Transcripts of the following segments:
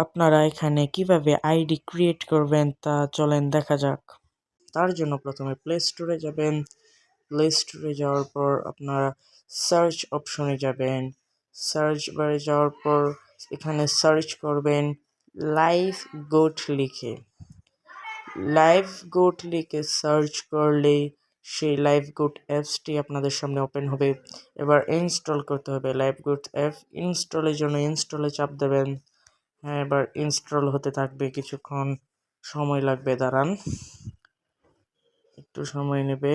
আপনারা এখানে কিভাবে আইডি ক্রিয়েট করবেন তা চলেন দেখা যাক। তার জন্য প্রথমে প্লে স্টোরে যাবেন। প্লে স্টোরে যাওয়ার পর আপনারা সার্চ অপশনে যাবেন। সার্চ বারে যাওয়ার পর এখানে সার্চ করবেন লাইভ গোট লিখে। লাইভ গোট লিখে সার্চ করলে সেই লাইভ গোট অ্যাপসটি আপনাদের সামনে ওপেন হবে। এবার ইনস্টল করতে হবে লাইভ গোট অ্যাপ। ইনস্টলের জন্য ইনস্টলে চাপ দেবেন। হ্যাঁ, এবার ইনস্টল হতে থাকবে, কিছুক্ষণ সময় লাগবে, দাঁড়ান, একটু সময় নেবে।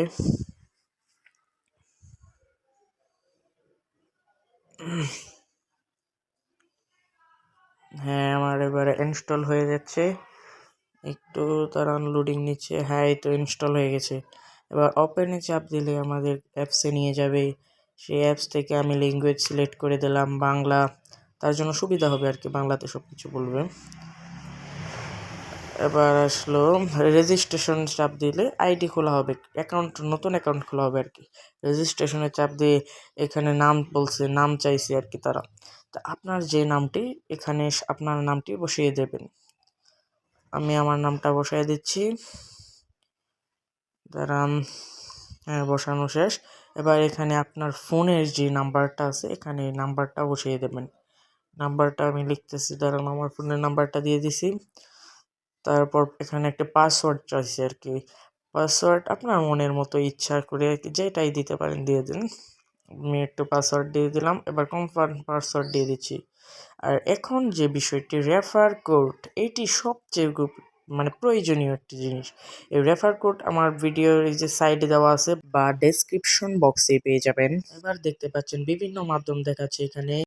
হ্যাঁ, আমার এবারে ইনস্টল হয়ে যাচ্ছে, একটু দাঁড়ান, লোডিং নিচ্ছে। হ্যাঁ, এই তো ইনস্টল হয়ে গেছে। এবার ওপেনে চাপ দিলে আমাদের অ্যাপসে নিয়ে যাবে। সেই অ্যাপস থেকে আমি ল্যাঙ্গুয়েজ সিলেক্ট করে দিলাম বাংলা, তার জন্য সুবিধা হবে আর কি, বাংলাতে সব কিছু বলবে। এবার আসলো রেজিস্ট্রেশন, চাপ দিলে আইডি খোলা হবে, অ্যাকাউন্ট, নতুন অ্যাকাউন্ট খোলা হবে আর কি। রেজিস্ট্রেশনে চাপ দিয়ে এখানে নাম বলছে, নাম চাইছে আর কি তারা। তা আপনার যে নামটি, এখানে আপনার নামটি বসিয়ে দেবেন। আমি আমার নামটা বসাই দিচ্ছি, দাঁড়ান। হ্যাঁ, বসানো শেষ। এবার এখানে আপনার ফোনের যে নাম্বারটা আছে, এখানে নাম্বারটা বসিয়ে দেবেন। নাম্বারটা আমি লিখতেছি, দাঁড়ান, আমার ফোনের নাম্বারটা দিয়ে দিছি। তারপর এখানে একটা পাসওয়ার্ড চাইছে আর কি। পাসওয়ার্ড আপনার মনের মতো ইচ্ছা করে আর কি, যেটাই দিতে পারেন দিয়ে দিন। আমি একটু পাসওয়ার্ড দিয়ে দিলাম। এবার কনফার্ম পাসওয়ার্ড দিয়ে দিচ্ছি। আর এখন যে বিষয়টি, রেফার কোড, এটি সবচেয়ে মানে প্রয়োজনীয় একটি জিনিস। এই রেফার কোড আমার ভিডিওর এই যে সাইডে দেওয়া আছে বা ডেসক্রিপশন বক্সে পেয়ে যাবেন। এবার দেখতে পাচ্ছেন বিভিন্ন মাধ্যম দেখাচ্ছে এখানে।